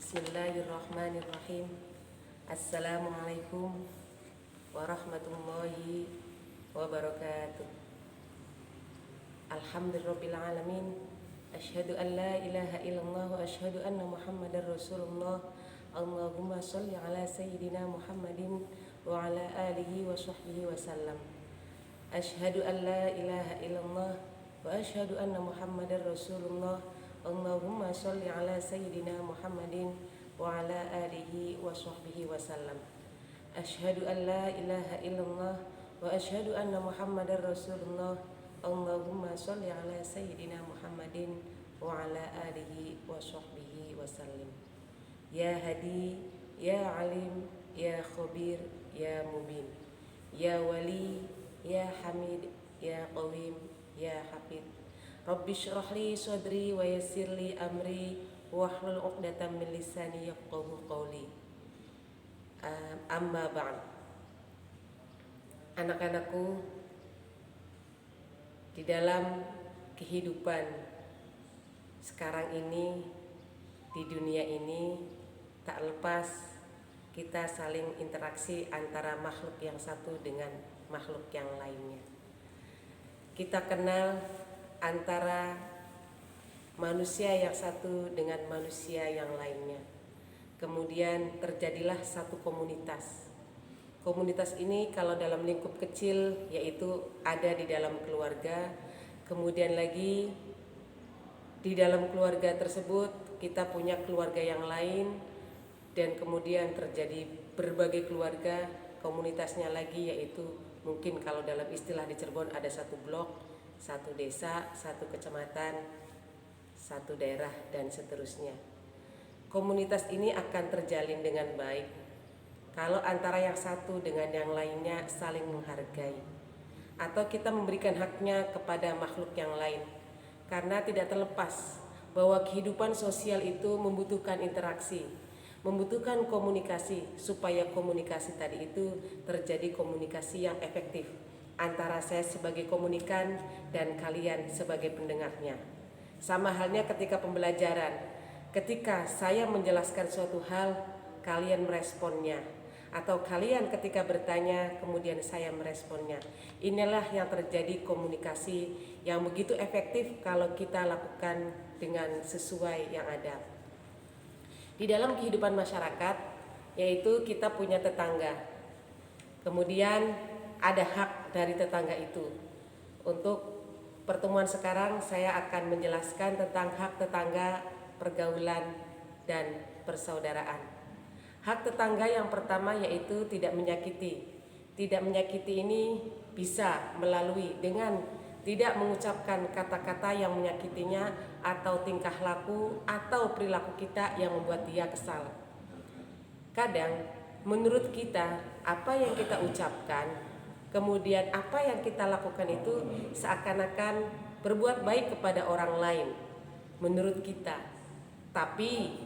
Bismillahirrahmanirrahim. Assalamualaikum warahmatullahi wabarakatuh. Alhamdulillahirrabbilalamin. Asyhadu an la ilaha illallah wa asyhadu anna muhammadar rasulullah. Allahumma sholli ala sayyidina Muhammadin wa ala alihi wa sahbihi wa sallam. Asyhadu an la ilaha illallah wa asyhadu anna muhammadar rasulullah. Allahumma sholli ala sayyidina Muhammadin wa ala alihi wa sahbihi wa sallam. Asyhadu an la ilaha illallah wa asyhadu anna muhammadar rasulullah. Allahumma sholli ala sayyidina Muhammadin wa ala alihi wa sahbihi wa sallim. Ya hadi, ya alim, ya khabir, ya mubin, ya wali, ya hamid, ya qawim, ya hafid. Rabbi shrah li sadri wa yassir li amri wahlul 'uqdatam min lisani yafqahu qawli. Amma ba'd. Anak-anakku, di dalam kehidupan sekarang ini, di dunia ini, tak lepas kita saling interaksi antara makhluk yang satu dengan makhluk yang lainnya. Kita kenal antara manusia yang satu dengan manusia yang lainnya. Kemudian terjadilah satu komunitas. Komunitas ini kalau dalam lingkup kecil yaitu ada di dalam keluarga. Kemudian lagi di dalam keluarga tersebut kita punya keluarga yang lain. Dan kemudian terjadi berbagai keluarga. Komunitasnya lagi yaitu mungkin kalau dalam istilah di Cirebon ada satu blok, satu desa, satu kecamatan, satu daerah, dan seterusnya. Komunitas ini akan terjalin dengan baik kalau antara yang satu dengan yang lainnya saling menghargai, atau kita memberikan haknya kepada makhluk yang lain. Karena tidak terlepas bahwa kehidupan sosial itu membutuhkan interaksi, membutuhkan komunikasi, supaya komunikasi tadi itu terjadi komunikasi yang efektif antara saya sebagai komunikan dan kalian sebagai pendengarnya. Sama halnya ketika pembelajaran. Ketika saya menjelaskan suatu hal, kalian meresponnya. Atau kalian ketika bertanya, kemudian saya meresponnya. Inilah yang terjadi komunikasi yang begitu efektif kalau kita lakukan dengan sesuai yang ada. Di dalam kehidupan masyarakat, yaitu kita punya tetangga. Kemudian ada hak dari tetangga itu. Untuk pertemuan sekarang saya akan menjelaskan tentang hak tetangga, pergaulan, dan persaudaraan. Hak tetangga yang pertama yaitu tidak menyakiti. Tidak menyakiti ini bisa melalui dengan tidak mengucapkan kata-kata yang menyakitinya, atau tingkah laku atau perilaku kita yang membuat dia kesal. Kadang menurut kita apa yang kita ucapkan, kemudian apa yang kita lakukan itu seakan-akan berbuat baik kepada orang lain menurut kita. Tapi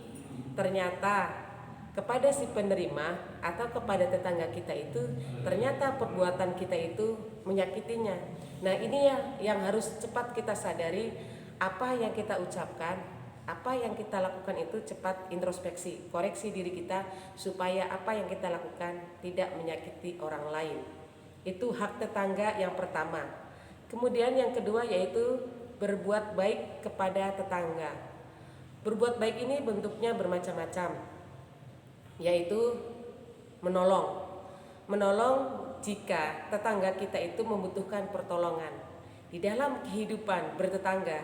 ternyata kepada si penerima atau kepada tetangga kita itu ternyata perbuatan kita itu menyakitinya. Nah, ini yang harus cepat kita sadari, apa yang kita ucapkan, apa yang kita lakukan itu cepat introspeksi, koreksi diri kita supaya apa yang kita lakukan tidak menyakiti orang lain. Itu hak tetangga yang pertama. Kemudian yang kedua yaitu berbuat baik kepada tetangga. Berbuat baik ini bentuknya bermacam-macam, yaitu menolong. Menolong jika tetangga kita itu membutuhkan pertolongan. Di dalam kehidupan bertetangga,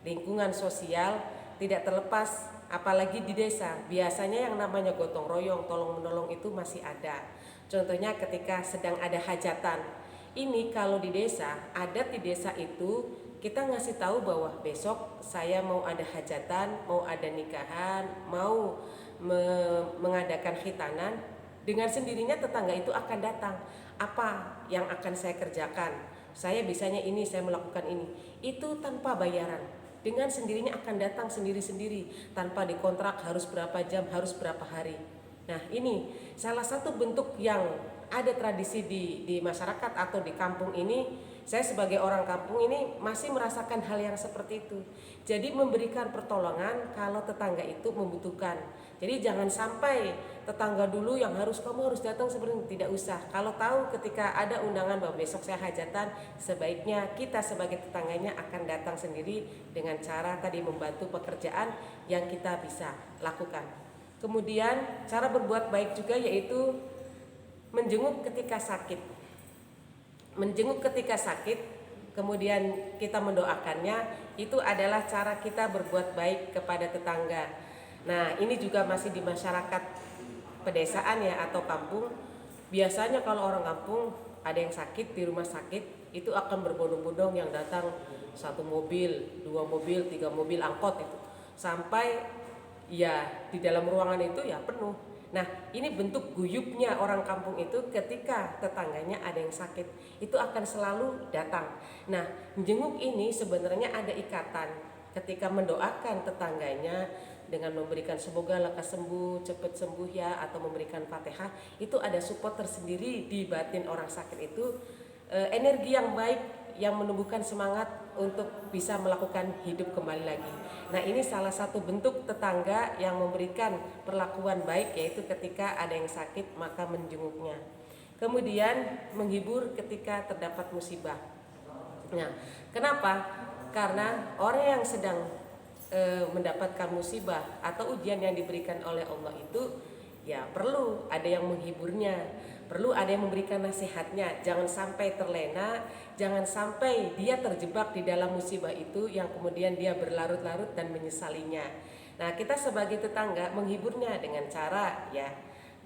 lingkungan sosial tidak terlepas, apalagi di desa, biasanya yang namanya gotong royong, tolong menolong itu masih ada. Contohnya ketika sedang ada hajatan. Ini kalau di desa, adat di desa itu kita ngasih tahu bahwa besok saya mau ada hajatan, mau ada nikahan, mau mengadakan khitanan. Dengan sendirinya tetangga itu akan datang. Apa yang akan saya kerjakan? Saya bisanya ini, saya melakukan ini. Itu tanpa bayaran. Dengan sendirinya akan datang sendiri-sendiri, tanpa dikontrak harus berapa jam, harus berapa hari. Nah, ini salah satu bentuk yang ada tradisi di masyarakat atau di kampung ini, saya sebagai orang kampung ini masih merasakan hal yang seperti itu. Jadi memberikan pertolongan kalau tetangga itu membutuhkan. Jadi jangan sampai tetangga dulu yang kamu harus datang, seperti itu, tidak usah. Kalau tahu ketika ada undangan bahwa besok saya hajatan, sebaiknya kita sebagai tetangganya akan datang sendiri dengan cara tadi membantu pekerjaan yang kita bisa lakukan. Kemudian cara berbuat baik juga yaitu menjenguk ketika sakit. Menjenguk ketika sakit, kemudian kita mendoakannya, itu adalah cara kita berbuat baik kepada tetangga. Nah, ini juga masih di masyarakat pedesaan ya atau kampung. Biasanya kalau orang kampung ada yang sakit di rumah sakit, itu akan berbondong-bondong yang datang 1 mobil, 2 mobil, 3 mobil angkot itu. Sampai ya di dalam ruangan itu ya penuh. Nah, ini bentuk guyupnya orang kampung itu ketika tetangganya ada yang sakit, itu akan selalu datang. Nah, jenguk ini sebenarnya ada ikatan ketika mendoakan tetangganya dengan memberikan semoga lekas sembuh, cepat sembuh ya, atau memberikan Fatihah, itu ada support tersendiri di batin orang sakit itu, energi yang baik yang menumbuhkan semangat untuk bisa melakukan hidup kembali lagi. Nah, ini salah satu bentuk tetangga yang memberikan perlakuan baik, yaitu ketika ada yang sakit maka menjenguknya. Kemudian menghibur ketika terdapat musibah. Nah, kenapa? Karena orang yang sedang mendapatkan musibah atau ujian yang diberikan oleh Allah itu ya perlu ada yang menghiburnya, perlu ada yang memberikan nasihatnya. Jangan sampai terlena, jangan sampai dia terjebak di dalam musibah itu yang kemudian dia berlarut-larut dan menyesalinya. Nah, kita sebagai tetangga menghiburnya dengan cara ya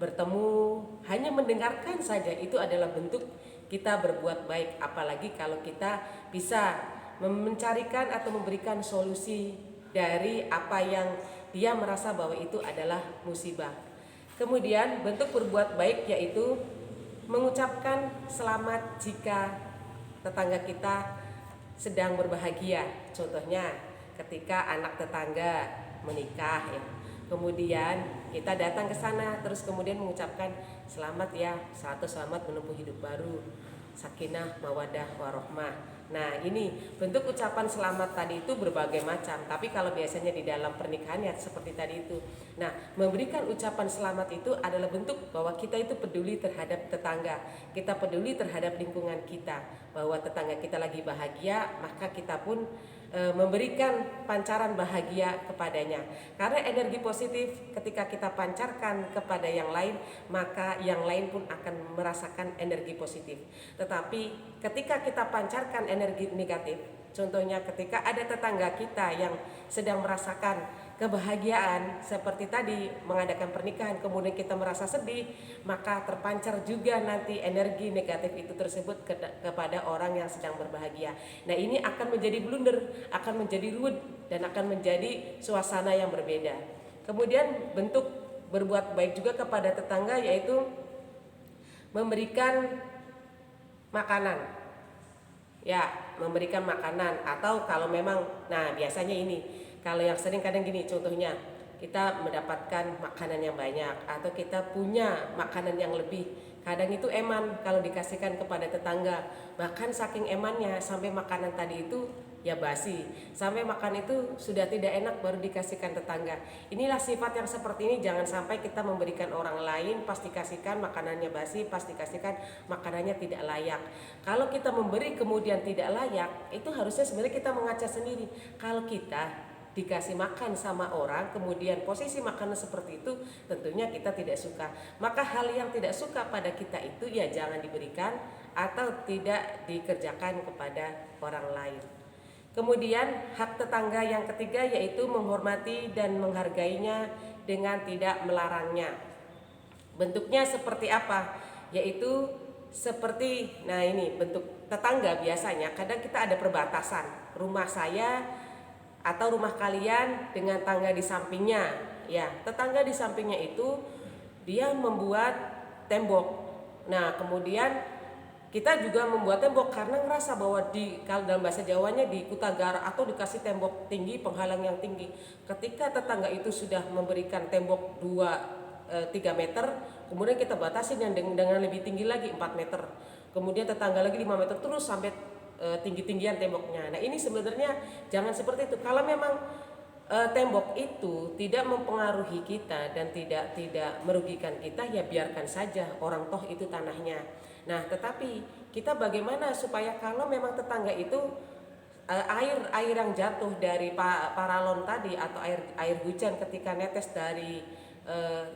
bertemu, hanya mendengarkan saja itu adalah bentuk kita berbuat baik. Apalagi kalau kita bisa mencarikan atau memberikan solusi dari apa yang dia merasa bahwa itu adalah musibah. Kemudian bentuk berbuat baik yaitu mengucapkan selamat jika tetangga kita sedang berbahagia. Contohnya ketika anak tetangga menikah ya. Kemudian kita datang ke sana terus kemudian mengucapkan selamat ya, selamat menempuh hidup baru, sakinah, mawadah, warohmah. Nah, ini bentuk ucapan selamat tadi itu berbagai macam. Tapi kalau biasanya di dalam pernikahan ya seperti tadi itu. Nah, memberikan ucapan selamat itu adalah bentuk bahwa kita itu peduli terhadap tetangga. Kita peduli terhadap lingkungan kita. Bahwa tetangga kita lagi bahagia, maka kita pun memberikan pancaran bahagia kepadanya. Karena energi positif ketika kita pancarkan kepada yang lain, maka yang lain pun akan merasakan energi positif. Tetapi ketika kita pancarkan energi negatif, contohnya ketika ada tetangga kita yang sedang merasakan kebahagiaan seperti tadi mengadakan pernikahan, kemudian kita merasa sedih, maka terpancar juga nanti energi negatif itu tersebut kepada orang yang sedang berbahagia. Nah, ini akan menjadi blunder, akan menjadi ruwet, dan akan menjadi suasana yang berbeda. Kemudian bentuk berbuat baik juga kepada tetangga yaitu memberikan makanan. Ya, memberikan makanan, atau kalau memang, nah biasanya ini kalau yang sering kadang gini, contohnya kita mendapatkan makanan yang banyak atau kita punya makanan yang lebih, kadang itu eman kalau dikasihkan kepada tetangga. Bahkan saking emannya sampai makanan tadi itu ya basi, sampai makan itu sudah tidak enak baru dikasihkan tetangga. Inilah sifat yang seperti ini, jangan sampai kita memberikan orang lain pas dikasihkan makanannya basi, pas dikasihkan makanannya tidak layak. Kalau kita memberi kemudian tidak layak, itu harusnya sebenarnya kita mengaca sendiri. Kalau kita dikasih makan sama orang kemudian posisi makanan seperti itu, tentunya kita tidak suka. Maka hal yang tidak suka pada kita itu ya jangan diberikan atau tidak dikerjakan kepada orang lain. Kemudian hak tetangga yang ketiga yaitu menghormati dan menghargainya dengan tidak melarangnya. Bentuknya seperti apa? Yaitu seperti, nah ini bentuk tetangga biasanya kadang kita ada perbatasan rumah saya atau rumah kalian dengan tangga di sampingnya. Ya, tetangga di sampingnya itu dia membuat tembok. Nah, kemudian kita juga membuat tembok karena ngerasa bahwa kalau dalam bahasa Jawanya di kutagar atau dikasih tembok tinggi, penghalang yang tinggi. Ketika tetangga itu sudah memberikan tembok 2-3 meter, kemudian kita batasi dengan lebih tinggi lagi 4 meter. Kemudian tetangga lagi 5 meter terus sampai tinggi-tinggian temboknya. Nah ini sebenarnya jangan seperti itu. Kalau memang tembok itu tidak mempengaruhi kita dan tidak merugikan kita, ya biarkan saja, orang toh itu tanahnya. Nah tetapi kita bagaimana supaya kalau memang tetangga itu air yang jatuh dari paralon tadi atau air hujan ketika netes dari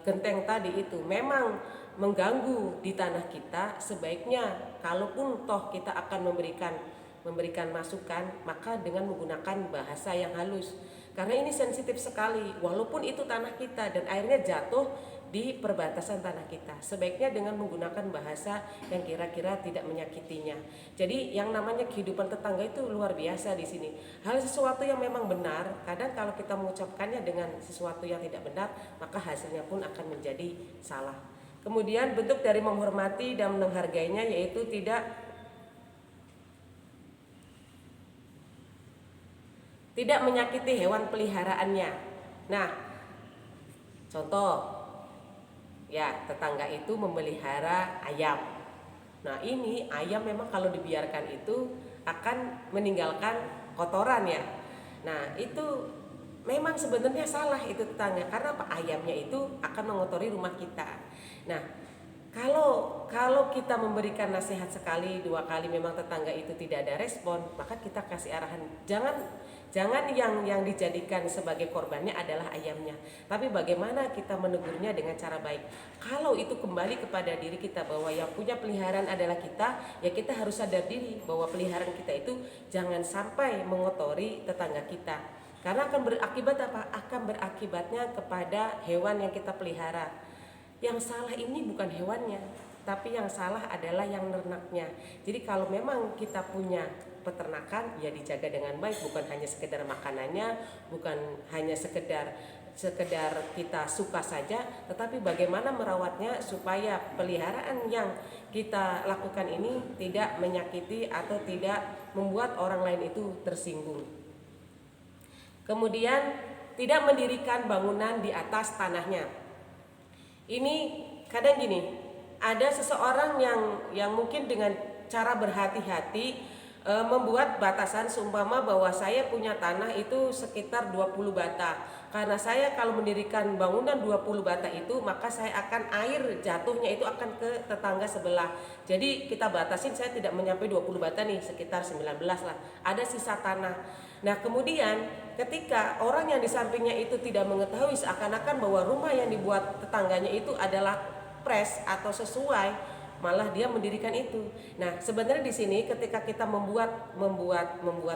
genteng tadi itu memang mengganggu di tanah kita, sebaiknya kalaupun toh kita akan memberikan masukan, maka dengan menggunakan bahasa yang halus. Karena ini sensitif sekali, walaupun itu tanah kita dan airnya jatuh di perbatasan tanah kita, sebaiknya dengan menggunakan bahasa yang kira-kira tidak menyakitinya. Jadi yang namanya kehidupan tetangga itu luar biasa di sini. Hal sesuatu yang memang benar, kadang kalau kita mengucapkannya dengan sesuatu yang tidak benar, maka hasilnya pun akan menjadi salah. Kemudian bentuk dari menghormati dan menghargainya yaitu tidak menyakiti hewan peliharaannya. Nah, contoh, ya tetangga itu memelihara ayam. Nah ini ayam memang kalau dibiarkan itu akan meninggalkan kotoran ya. Nah itu memang sebenarnya salah itu tetangga, karena apa? Ayamnya itu akan mengotori rumah kita. Nah kalau kita memberikan nasihat sekali, 2 kali memang tetangga itu tidak ada respon, maka kita kasih arahan, jangan yang dijadikan sebagai korbannya adalah ayamnya, tapi bagaimana kita menegurnya dengan cara baik. Kalau itu kembali kepada diri kita bahwa yang punya peliharaan adalah kita, ya kita harus sadar diri bahwa peliharaan kita itu jangan sampai mengotori tetangga kita. Karena akan berakibat apa? Akan berakibatnya kepada hewan yang kita pelihara. Yang salah ini bukan hewannya, tapi yang salah adalah yang ternaknya. Jadi kalau memang kita punya peternakan, ya dijaga dengan baik, bukan hanya sekedar makanannya, bukan hanya sekedar kita suka saja, tetapi bagaimana merawatnya supaya peliharaan yang kita lakukan ini tidak menyakiti atau tidak membuat orang lain itu tersinggung. Kemudian tidak mendirikan bangunan di atas tanahnya. Ini kadang gini, ada seseorang yang mungkin dengan cara berhati-hati membuat batasan, seumpama bahwa saya punya tanah itu sekitar 20 bata. Karena saya kalau mendirikan bangunan 20 bata itu, maka saya akan air jatuhnya itu akan ke tetangga sebelah. Jadi kita batasin, saya tidak menyampai 20 bata nih, sekitar 19 lah. Ada sisa tanah. Nah kemudian ketika orang yang di sampingnya itu tidak mengetahui, seakan-akan bahwa rumah yang dibuat tetangganya itu adalah pres atau sesuai, malah dia mendirikan itu. Nah sebenarnya di sini ketika kita membuat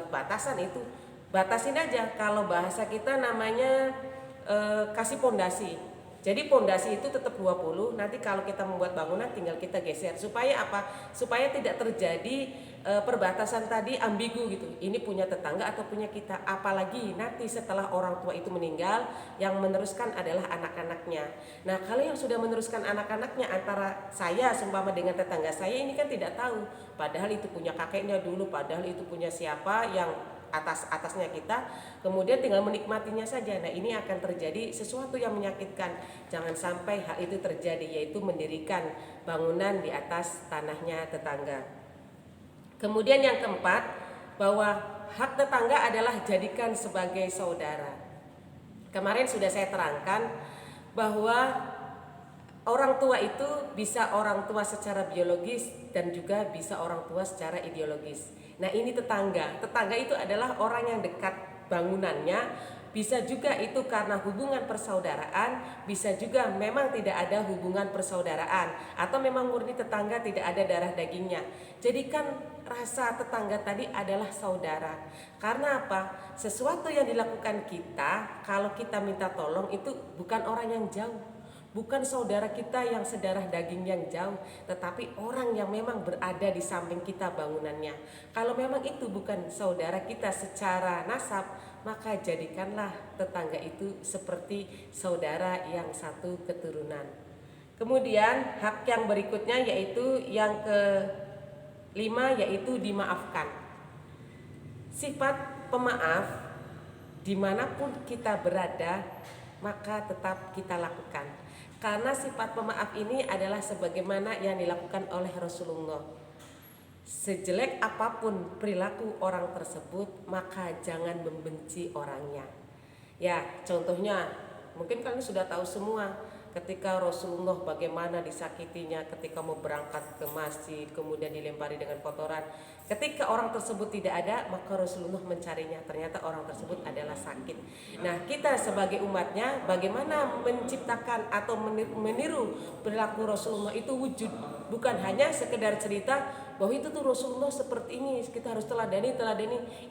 batasan itu, batasin aja. Kalau bahasa kita namanya kasih pondasi. Jadi pondasi itu tetap 20, nanti kalau kita membuat bangunan tinggal kita geser. Supaya apa? Supaya tidak terjadi perbatasan tadi ambigu gitu. Ini punya tetangga atau punya kita. Apalagi nanti setelah orang tua itu meninggal, yang meneruskan adalah anak-anaknya. Nah kalau yang sudah meneruskan anak-anaknya, antara saya seumpama dengan tetangga saya ini kan tidak tahu. Padahal itu punya kakeknya dulu, padahal itu punya siapa yang atasnya kita, kemudian tinggal menikmatinya saja. Nah ini akan terjadi sesuatu yang menyakitkan. Jangan sampai hal itu terjadi, yaitu mendirikan bangunan di atas tanahnya tetangga. Kemudian yang keempat, bahwa hak tetangga adalah jadikan sebagai saudara. Kemarin sudah saya terangkan bahwa orang tua itu bisa orang tua secara biologis dan juga bisa orang tua secara ideologis. Nah ini tetangga itu adalah orang yang dekat bangunannya, bisa juga itu karena hubungan persaudaraan, bisa juga memang tidak ada hubungan persaudaraan, atau memang murni tetangga tidak ada darah dagingnya. Jadikan rasa tetangga tadi adalah saudara. Karena apa? Sesuatu yang dilakukan kita, kalau kita minta tolong itu bukan orang yang jauh, bukan saudara kita yang sedarah daging yang jauh, tetapi orang yang memang berada di samping kita bangunannya. Kalau memang itu bukan saudara kita secara nasab, maka jadikanlah tetangga itu seperti saudara yang satu keturunan. Kemudian hak yang berikutnya yaitu yang kelima, yaitu dimaafkan. Sifat pemaaf dimanapun kita berada, maka tetap kita lakukan. Karena sifat pemaaf ini adalah sebagaimana yang dilakukan oleh Rasulullah. Sejelek apapun perilaku orang tersebut, maka jangan membenci orangnya. Ya, contohnya mungkin kalian sudah tahu semua ketika Rasulullah bagaimana disakitinya ketika mau berangkat ke masjid, kemudian dilempari dengan kotoran. Ketika orang tersebut tidak ada, maka Rasulullah mencarinya. Ternyata orang tersebut adalah sakit. Nah, kita sebagai umatnya bagaimana menciptakan atau meniru perilaku Rasulullah itu wujud, bukan hanya sekedar cerita bahwa itu tuh Rasulullah seperti ini, kita harus teladani.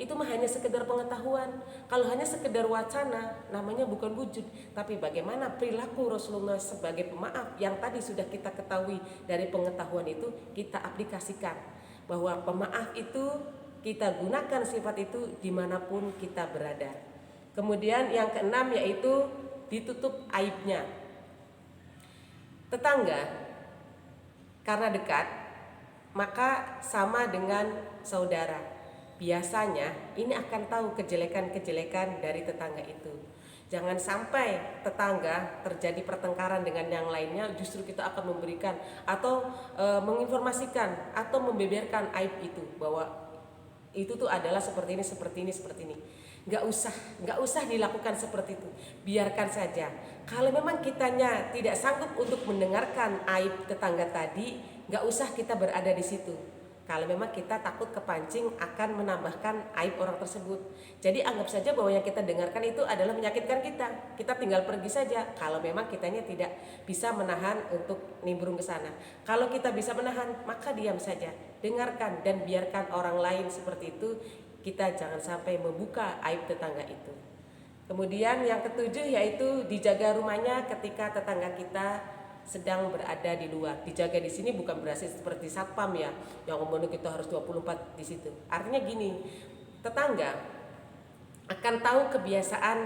Itu mah hanya sekedar pengetahuan. Kalau hanya sekedar wacana, namanya bukan wujud. Tapi bagaimana perilaku Rasulullah sebagai pemaaf yang tadi sudah kita ketahui dari pengetahuan itu, kita aplikasikan bahwa pemaaf itu kita gunakan sifat itu dimanapun kita berada. Kemudian yang keenam yaitu ditutup aibnya. Tetangga karena dekat maka sama dengan saudara. Biasanya ini akan tahu kejelekan-kejelekan dari tetangga itu. Jangan sampai tetangga terjadi pertengkaran dengan yang lainnya, justru kita akan memberikan atau menginformasikan atau membeberkan aib itu, bahwa itu tuh adalah seperti ini. Nggak usah dilakukan seperti itu. Biarkan saja. Kalau memang kitanya tidak sanggup untuk mendengarkan aib tetangga tadi, nggak usah kita berada di situ. Kalau memang kita takut kepancing akan menambahkan aib orang tersebut. Jadi anggap saja bahwa yang kita dengarkan itu adalah menyakitkan kita. Kita tinggal pergi saja kalau memang kitanya tidak bisa menahan untuk nimbrung ke sana. Kalau kita bisa menahan, maka diam saja. Dengarkan dan biarkan orang lain seperti itu. Kita jangan sampai membuka aib tetangga itu. Kemudian yang ketujuh yaitu dijaga rumahnya ketika tetangga kita sedang berada di luar. Dijaga di sini bukan berarti seperti satpam ya, yang kemudian kita harus 24 di situ. Artinya gini, tetangga akan tahu kebiasaan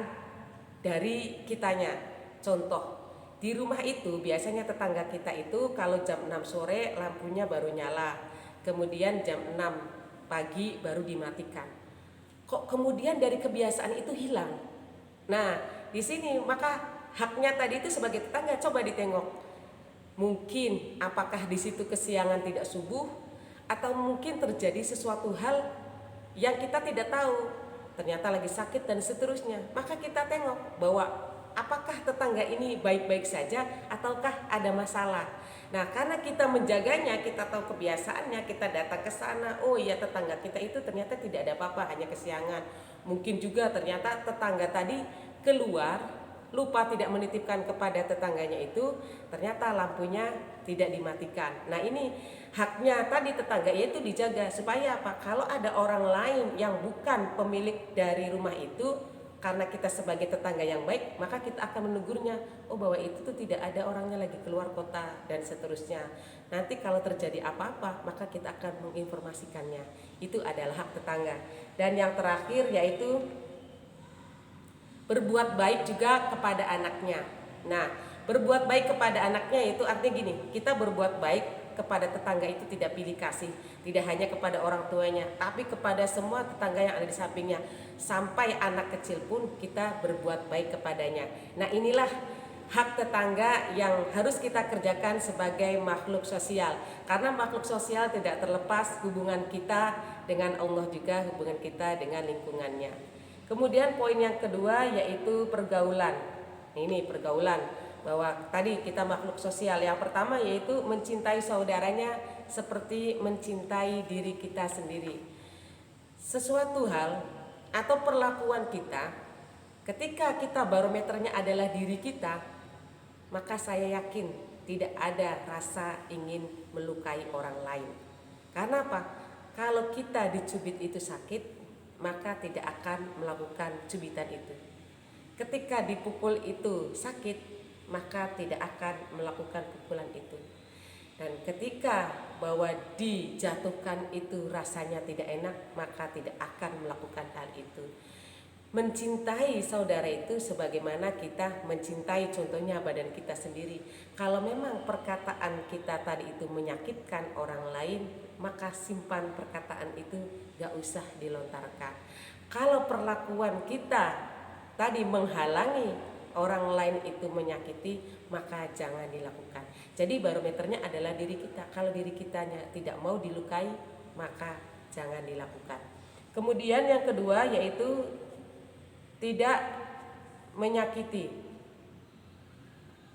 dari kitanya. Contoh, di rumah itu biasanya tetangga kita itu kalau jam 6 sore lampunya baru nyala. Kemudian jam 6 pagi baru dimatikan. Kok kemudian dari kebiasaan itu hilang? Nah, di sini maka haknya tadi itu sebagai tetangga coba ditengok. Mungkin apakah di situ kesiangan tidak subuh, atau mungkin terjadi sesuatu hal yang kita tidak tahu, ternyata lagi sakit dan seterusnya. Maka kita tengok bahwa apakah tetangga ini baik-baik saja ataukah ada masalah. Nah, karena kita menjaganya, kita tahu kebiasaannya, kita datang ke sana. Oh iya, tetangga kita itu ternyata tidak ada apa-apa, hanya kesiangan. Mungkin juga ternyata tetangga tadi keluar lupa tidak menitipkan kepada tetangganya itu, ternyata lampunya tidak dimatikan. Nah, ini haknya tadi tetangga itu dijaga supaya apa? Kalau ada orang lain yang bukan pemilik dari rumah itu, karena kita sebagai tetangga yang baik, maka kita akan menegurnya. Oh, bahwa itu tuh tidak ada orangnya lagi keluar kota dan seterusnya. Nanti kalau terjadi apa-apa, maka kita akan menginformasikannya. Itu adalah hak tetangga. Dan yang terakhir yaitu berbuat baik juga kepada anaknya. Nah, berbuat baik kepada anaknya itu artinya gini, kita berbuat baik kepada tetangga itu tidak pilih kasih, tidak hanya kepada orang tuanya, tapi kepada semua tetangga yang ada di sampingnya. Sampai anak kecil pun kita berbuat baik kepadanya. Nah, inilah hak tetangga yang harus kita kerjakan sebagai makhluk sosial. Karena makhluk sosial tidak terlepas hubungan kita dengan Allah juga, hubungan kita dengan lingkungannya. Kemudian poin yang kedua yaitu pergaulan. Ini pergaulan, bahwa tadi kita makhluk sosial. Yang pertama yaitu mencintai saudaranya seperti mencintai diri kita sendiri. Sesuatu hal atau perlakuan kita, ketika kita barometernya adalah diri kita, maka saya yakin tidak ada rasa ingin melukai orang lain. Karena apa? Kalau kita dicubit itu sakit, maka tidak akan melakukan cubitan itu. Ketika dipukul itu sakit, maka tidak akan melakukan pukulan itu. Dan ketika bahwa dijatuhkan itu rasanya tidak enak, maka tidak akan melakukan hal itu. Mencintai saudara itu sebagaimana kita mencintai contohnya badan kita sendiri. Kalau memang perkataan kita tadi itu menyakitkan orang lain, maka simpan perkataan itu, gak usah dilontarkan. Kalau perlakuan kita tadi menghalangi orang lain itu menyakiti, maka jangan dilakukan. Jadi barometernya adalah diri kita. Kalau diri kitanya tidak mau dilukai, maka jangan dilakukan. Kemudian yang kedua yaitu tidak menyakiti.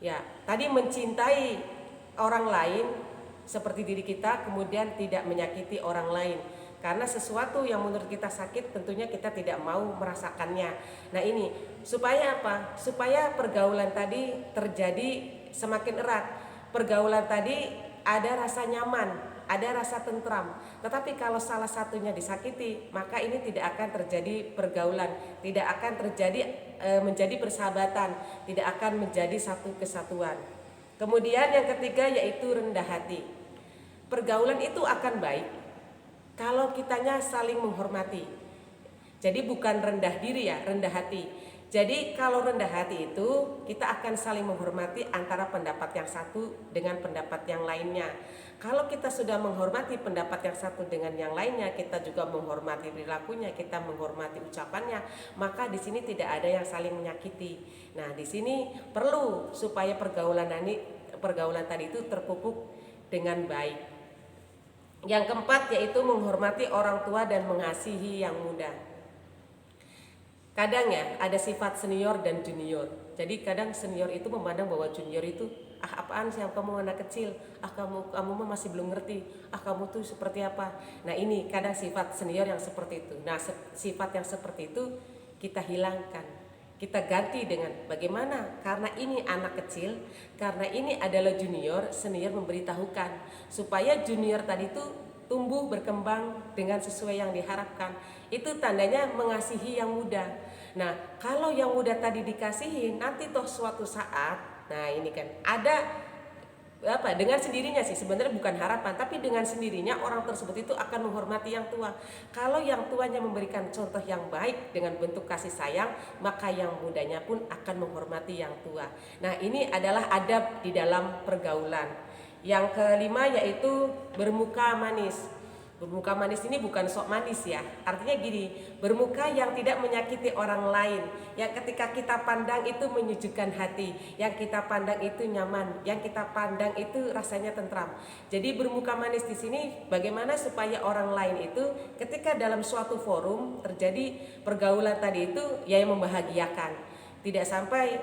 Ya, tadi mencintai orang lain seperti diri kita, kemudian tidak menyakiti orang lain. Karena sesuatu yang menurut kita sakit tentunya kita tidak mau merasakannya. Nah ini supaya apa? Supaya pergaulan tadi terjadi semakin erat. Pergaulan tadi ada rasa nyaman, ada rasa tentram. Tetapi kalau salah satunya disakiti, maka ini tidak akan terjadi pergaulan, tidak akan terjadi menjadi persahabatan, tidak akan menjadi satu kesatuan. Kemudian yang ketiga yaitu rendah hati. Pergaulan itu akan baik kalau kitanya saling menghormati. Jadi bukan rendah diri ya, rendah hati. Jadi kalau rendah hati itu kita akan saling menghormati antara pendapat yang satu dengan pendapat yang lainnya. Kalau kita sudah menghormati pendapat yang satu dengan yang lainnya, kita juga menghormati perilakunya, kita menghormati ucapannya, maka di sini tidak ada yang saling menyakiti. Nah, di sini perlu supaya pergaulan tadi itu terpupuk dengan baik. Yang keempat yaitu menghormati orang tua dan mengasihi yang muda. Kadang ya ada sifat senior dan junior. Jadi kadang senior itu memandang bahwa junior itu apaan sih kamu anak kecil, kamu masih belum ngerti, kamu tuh seperti apa. Nah ini kadang sifat senior yang seperti itu. Nah sifat yang seperti itu kita hilangkan, kita ganti dengan bagaimana, karena ini anak kecil, karena ini adalah junior, senior memberitahukan supaya junior tadi itu tumbuh berkembang dengan sesuai yang diharapkan. Itu tandanya mengasihi yang muda. Nah kalau yang muda tadi dikasihi, nanti toh suatu saat, nah ini kan ada dengan sendirinya sih, sebenarnya bukan harapan, tapi dengan sendirinya orang tersebut itu akan menghormati yang tua. Kalau yang tuanya memberikan contoh yang baik dengan bentuk kasih sayang, maka yang mudanya pun akan menghormati yang tua. Nah ini adalah adab di dalam pergaulan. Yang kelima yaitu bermuka manis. Bermuka manis ini bukan sok manis ya, artinya gini, bermuka yang tidak menyakiti orang lain, yang ketika kita pandang itu menyejukkan hati, yang kita pandang itu nyaman, yang kita pandang itu rasanya tentram. Jadi bermuka manis di sini bagaimana supaya orang lain itu ketika dalam suatu forum terjadi pergaulan tadi itu ya yang membahagiakan. Tidak sampai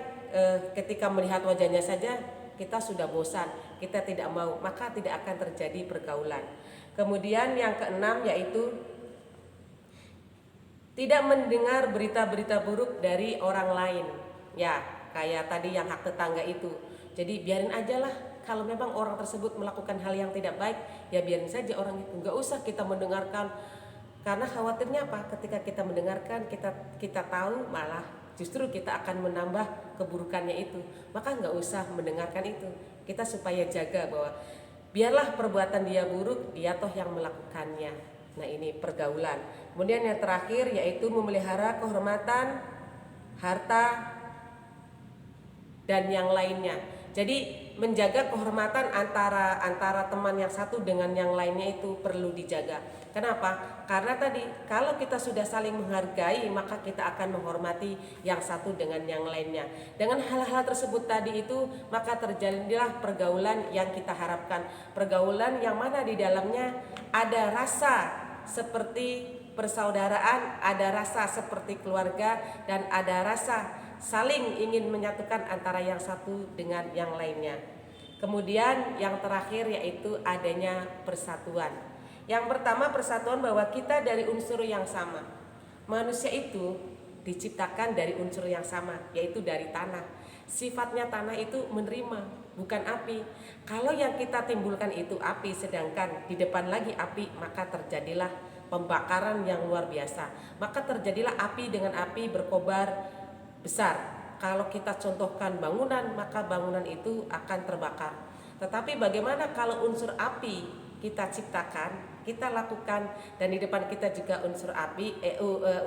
ketika melihat wajahnya saja kita sudah bosan, kita tidak mau, maka tidak akan terjadi pergaulan. Kemudian yang keenam yaitu tidak mendengar berita-berita buruk dari orang lain. Ya, kayak tadi yang hak tetangga itu. Jadi biarin aja lah, kalau memang orang tersebut melakukan hal yang tidak baik, ya biarin saja orang itu. Nggak usah kita mendengarkan. Karena khawatirnya apa? Ketika kita mendengarkan, kita tahu malah justru kita akan menambah keburukannya itu. Maka nggak usah mendengarkan itu. Kita supaya jaga bahwa biarlah perbuatan dia buruk, dia toh yang melakukannya. Nah ini pergaulan. Kemudian yang terakhir yaitu memelihara kehormatan, harta, dan yang lainnya. Jadi menjaga kehormatan antara teman yang satu dengan yang lainnya itu perlu dijaga. Kenapa? Karena tadi kalau kita sudah saling menghargai, maka kita akan menghormati yang satu dengan yang lainnya. Dengan hal-hal tersebut tadi itu, maka terjadilah pergaulan yang kita harapkan. Pergaulan yang mana di dalamnya ada rasa seperti persaudaraan, ada rasa seperti keluarga, dan ada rasa saling ingin menyatukan antara yang satu dengan yang lainnya. Kemudian yang terakhir yaitu adanya persatuan. Yang pertama persatuan bahwa kita dari unsur yang sama. Manusia itu diciptakan dari unsur yang sama, yaitu dari tanah. Sifatnya tanah itu menerima, bukan api. Kalau yang kita timbulkan itu api, sedangkan di depan lagi api, maka terjadilah pembakaran yang luar biasa. Maka terjadilah api dengan api berkobar besar. Kalau kita contohkan bangunan, maka bangunan itu akan terbakar. Tetapi bagaimana kalau unsur api kita ciptakan, kita lakukan, dan di depan kita juga unsur api,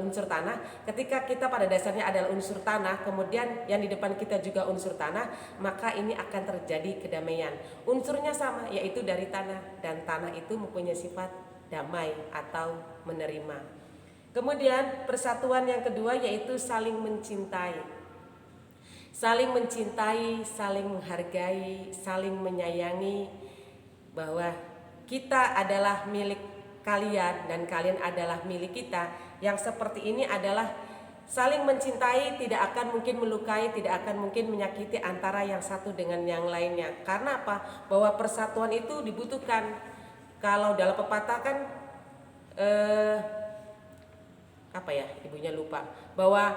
unsur tanah. Ketika kita pada dasarnya adalah unsur tanah, kemudian yang di depan kita juga unsur tanah, maka ini akan terjadi kedamaian. Unsurnya sama, yaitu dari tanah, dan tanah itu mempunyai sifat damai atau menerima. Kemudian persatuan yang kedua yaitu saling mencintai. Saling mencintai, saling menghargai, saling menyayangi, bahwa kita adalah milik kalian dan kalian adalah milik kita. Yang seperti ini adalah saling mencintai, tidak akan mungkin melukai, tidak akan mungkin menyakiti antara yang satu dengan yang lainnya. Karena apa? Bahwa persatuan itu dibutuhkan. Kalau dalam pepatah kan apa ya, ibunya lupa, bahwa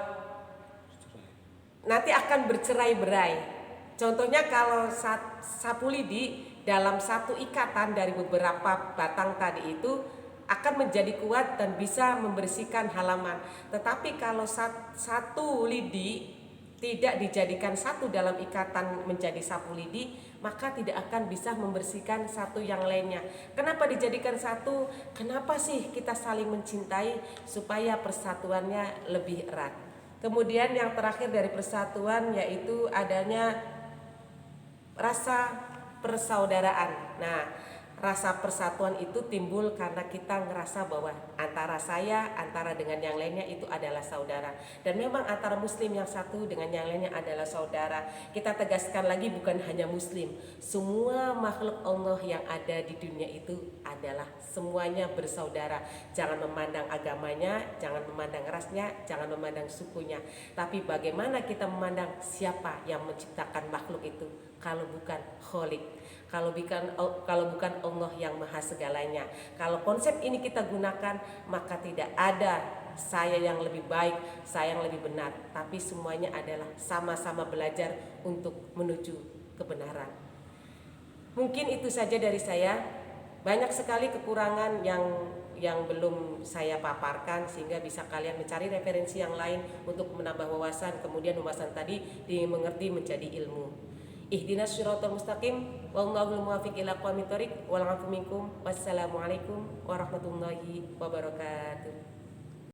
nanti akan bercerai-berai. Contohnya kalau sapu lidi dalam satu ikatan dari beberapa batang tadi itu akan menjadi kuat dan bisa membersihkan halaman. Tetapi kalau satu lidi tidak dijadikan satu dalam ikatan menjadi sapu lidi, maka tidak akan bisa membersihkan satu yang lainnya. Kenapa dijadikan satu? Kenapa sih kita saling mencintai? Supaya persatuannya lebih erat. Kemudian yang terakhir dari persatuan yaitu adanya rasa persaudaraan. Nah, rasa persatuan itu timbul karena kita ngerasa bahwa antara saya, antara dengan yang lainnya itu adalah saudara. Dan memang antara muslim yang satu dengan yang lainnya adalah saudara. Kita tegaskan lagi, bukan hanya muslim, semua makhluk Allah yang ada di dunia itu adalah semuanya bersaudara. Jangan memandang agamanya, jangan memandang rasnya, jangan memandang sukunya. Tapi bagaimana kita memandang siapa yang menciptakan makhluk itu kalau bukan Khalik, kalau bukan Allah yang maha segalanya. Kalau konsep ini kita gunakan, maka tidak ada saya yang lebih baik, saya yang lebih benar, tapi semuanya adalah sama-sama belajar untuk menuju kebenaran. Mungkin itu saja dari saya. Banyak sekali kekurangan yang belum saya paparkan, sehingga bisa kalian mencari referensi yang lain untuk menambah wawasan, kemudian wawasan tadi dimengerti menjadi ilmu. Ihdinas siratal mustaqim, wallahul muwaffiq ila aqwamit thoriq, wal 'afwu minkum. Wassalamualaikum warahmatullahi wabarakatuh.